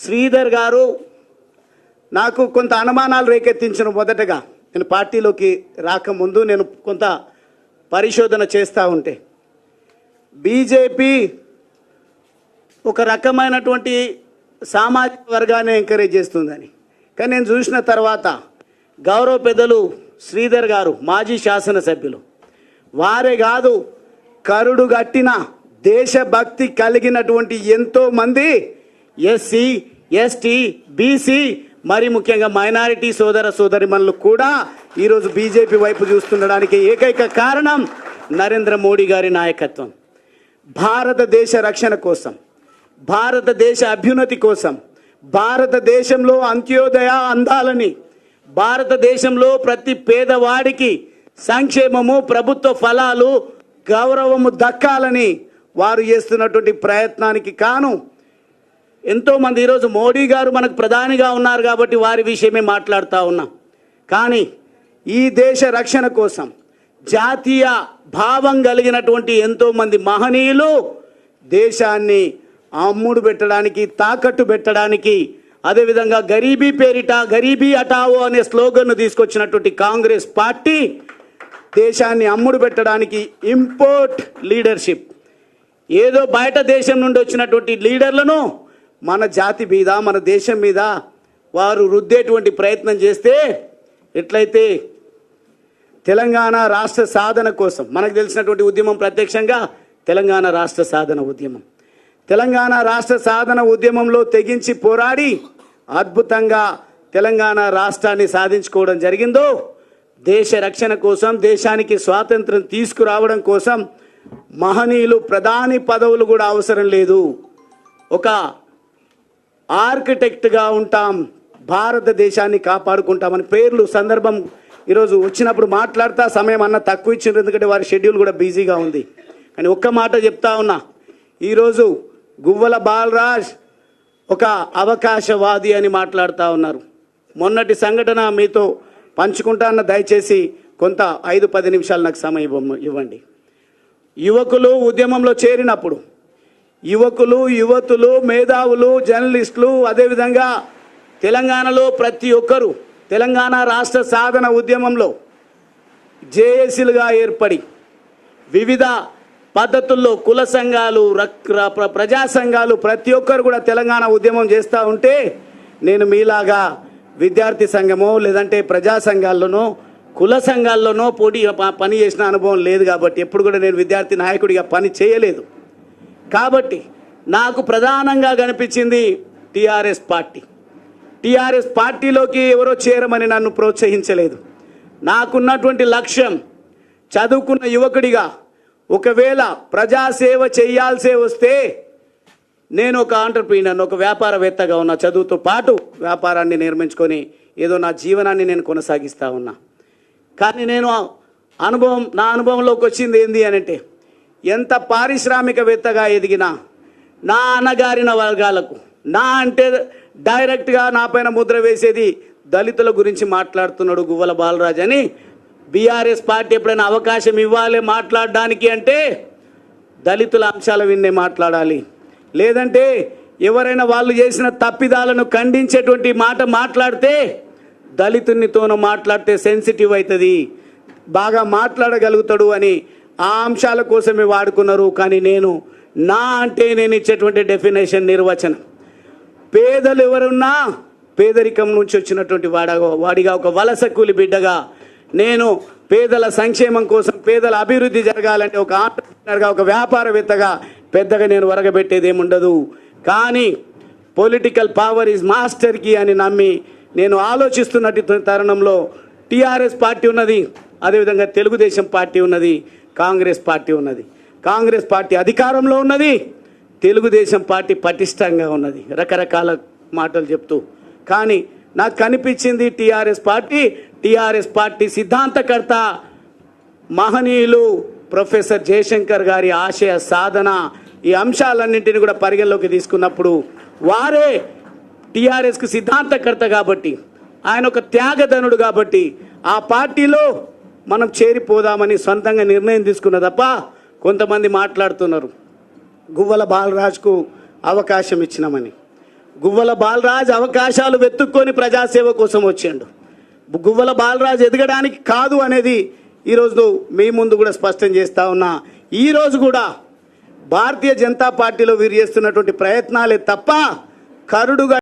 శ్రీధర్ గారు నాకు కొంత అనుమానాలు రేకెత్తించిన. మొదటగా నేను పార్టీలోకి రాకముందు నేను కొంత పరిశోధన చేస్తూ ఉంటే బీజేపీ ఒక రకమైనటువంటి సామాజిక వర్గాన్ని ఎంకరేజ్ చేస్తుందని, కానీ నేను చూసిన తర్వాత గౌరవ పెద్దలు శ్రీధర్ గారు మాజీ శాసనసభ్యులు వారే కాదు, కరుడు గట్టిన దేశభక్తి కలిగినటువంటి ఎంతోమంది ఎస్సీ ఎస్టీ బీసీ మరి ముఖ్యంగా మైనారిటీ సోదర సోదరిమణులు కూడా ఈరోజు బీజేపీ వైపు చూస్తుండడానికి ఏకైక కారణం నరేంద్ర మోడీ గారి నాయకత్వం. భారతదేశ రక్షణ కోసం, భారతదేశ అభ్యున్నతి కోసం, భారతదేశంలో అంత్యోదయ అందాలని, భారతదేశంలో ప్రతి పేదవాడికి సంక్షేమము ప్రభుత్వ ఫలాలు గౌరవము దక్కాలని వారు చేస్తున్నటువంటి ప్రయత్నానికి కాను ఎంతోమంది ఈరోజు మోడీ గారు మనకు ప్రధానిగా ఉన్నారు కాబట్టి వారి విషయమే మాట్లాడుతూ ఉన్నాం. కానీ ఈ దేశ రక్షణ కోసం జాతీయ భావం కలిగినటువంటి ఎంతోమంది మహనీయులు దేశాన్ని అమ్ముడు పెట్టడానికి, తాకట్టు పెట్టడానికి, అదేవిధంగా గరీబీ పేరిట గరీబీ హటావో అనే స్లోగన్ను తీసుకొచ్చినటువంటి కాంగ్రెస్ పార్టీ దేశాన్ని అమ్ముడు పెట్టడానికి ఇంపోర్ట్ లీడర్షిప్, ఏదో బయట దేశం నుండి వచ్చినటువంటి లీడర్లను మన జాతి మీద మన దేశం మీద వారు రుద్దేటువంటి ప్రయత్నం చేస్తే ఎట్లయితే తెలంగాణ రాష్ట్ర సాధన కోసం మనకు తెలిసినటువంటి ఉద్యమం ప్రత్యక్షంగా తెలంగాణ రాష్ట్ర సాధన ఉద్యమం, తెలంగాణ రాష్ట్ర సాధన ఉద్యమంలో తెగించి పోరాడి అద్భుతంగా తెలంగాణ రాష్ట్రాన్ని సాధించుకోవడం జరిగిందో, దేశ రక్షణ కోసం దేశానికి స్వాతంత్రం తీసుకురావడం కోసం మహనీయులు ప్రధాని పదవులు కూడా అవసరం లేదు, ఒక ఆర్కిటెక్ట్గా ఉంటాం, భారతదేశాన్ని కాపాడుకుంటామని పేర్లు సందర్భం ఈరోజు వచ్చినప్పుడు మాట్లాడుతా సమయం అన్న తక్కువ ఇచ్చిండ్రు, ఎందుకంటే వారి షెడ్యూల్ కూడా బిజీగా ఉంది. కానీ ఒక్క మాట చెప్తా ఉన్నా, ఈరోజు గువ్వల బాలరాజ్ ఒక అవకాశవాది అని మాట్లాడుతూ ఉన్నారు. మొన్నటి సంఘటన మీతో పంచుకుంటాన్న, దయచేసి కొంత 5-10 నిమిషాలు నాకు సమయం ఇవ్వండి. యువకులు ఉద్యమంలో చేరినప్పుడు యువకులు యువతులు మేధావులు జర్నలిస్టులు అదేవిధంగా తెలంగాణలో ప్రతి ఒక్కరూ తెలంగాణ రాష్ట్ర సాధన ఉద్యమంలో జేఏసీలుగా ఏర్పడి వివిధ పద్ధతుల్లో కుల సంఘాలు ప్రజా సంఘాలు ప్రతి ఒక్కరు కూడా తెలంగాణ ఉద్యమం చేస్తూ ఉంటే నేను మీలాగా విద్యార్థి సంఘమో లేదంటే ప్రజా సంఘాల్లోనో కుల సంఘాల్లోనో పని చేసిన అనుభవం లేదు కాబట్టి ఎప్పుడు కూడా నేను విద్యార్థి నాయకుడిగా పని చేయలేదు. కాబట్టి నాకు ప్రధానంగా కనిపించింది టీఆర్ఎస్ పార్టీ. టీఆర్ఎస్ పార్టీలోకి ఎవరో చేరమని నన్ను ప్రోత్సహించలేదు. నాకున్నటువంటి లక్ష్యం చదువుకున్న యువకుడిగా ఒకవేళ ప్రజాసేవ చేయాల్సే వస్తే నేను ఒక ఆంటర్ప్రీనర్, ఒక వ్యాపారవేత్తగా ఉన్నా, చదువుతో పాటు వ్యాపారాన్ని నిర్మించుకొని ఏదో నా జీవనాన్ని నేను కొనసాగిస్తూ ఉన్నా. కానీ నా అనుభవంలోకి వచ్చింది ఏంది అనంటే, ఎంత పారిశ్రామికవేత్తగా ఎదిగినా నా అణగారిన వర్గాలకు, నా అంటే డైరెక్ట్గా నా పైన ముద్ర వేసేది దళితుల గురించి మాట్లాడుతున్నాడు గువ్వల బాలరాజ్ అని బీఆర్ఎస్ పార్టీ ఎప్పుడైనా అవకాశం ఇవ్వాలి మాట్లాడడానికి అంటే దళితుల అంశాల విన్నే మాట్లాడాలి, లేదంటే ఎవరైనా వాళ్ళు చేసిన తప్పిదాలను ఖండించేటువంటి మాట మాట్లాడితే దళితునితోనూ మాట్లాడితే సెన్సిటివ్ అవుతుంది, బాగా మాట్లాడగలుగుతాడు అని ఆ అంశాల కోసమే వాడుకున్నారు. కానీ నా అంటే నేను ఇచ్చేటువంటి డెఫినేషన్ నిర్వచనం, పేదలు ఎవరున్నా పేదరికం నుంచి వచ్చినటువంటి వాడిగా ఒక వలస కూలి బిడ్డగా నేను పేదల సంక్షేమం కోసం పేదల అభివృద్ధి జరగాలంటే ఒక ఆంటర్ప్రినర్గా ఒక వ్యాపారవేత్తగా పెద్దగా నేను వరగబెట్టేది ఏముండదు. కానీ political power is master key అని నమ్మి నేను ఆలోచిస్తున్నట్టు తరుణంలో టీఆర్ఎస్ పార్టీ ఉన్నది, అదేవిధంగా తెలుగుదేశం పార్టీ ఉన్నది, కాంగ్రెస్ పార్టీ ఉన్నది. కాంగ్రెస్ పార్టీ అధికారంలో ఉన్నది, తెలుగుదేశం పార్టీ పటిష్టంగా ఉన్నది, రకరకాల మాటలు చెప్తూ. కానీ నాకు కనిపించింది టీఆర్ఎస్ పార్టీ సిద్ధాంతకర్త మహనీయులు ప్రొఫెసర్ జయశంకర్ గారి ఆశయ సాధన ఈ అంశాలన్నింటినీ కూడా పరిగణలోకి తీసుకున్నప్పుడు వారే టీఆర్ఎస్కి సిద్ధాంతకర్త కాబట్టి, ఆయన ఒక త్యాగధనుడు కాబట్టి ఆ పార్టీలో మనం చేరిపోదామని సొంతంగా నిర్ణయం తీసుకున్న తప్ప కొంతమంది మాట్లాడుతున్నారు గువ్వల బాలరాజ్కు అవకాశం ఇచ్చినామని. గువ్వల బాలరాజ్ అవకాశాలు వెతుక్కొని ప్రజాసేవ కోసం వచ్చిండు. గువ్వల బాలరాజ్ ఎదగడానికి కాదు అనేది ఈరోజు మీ ముందు కూడా స్పష్టం చేస్తా ఉన్నా. ఈరోజు కూడా భారతీయ జనతా పార్టీలో వీరు చేస్తున్నటువంటి ప్రయత్నాలే తప్ప కరుడుగా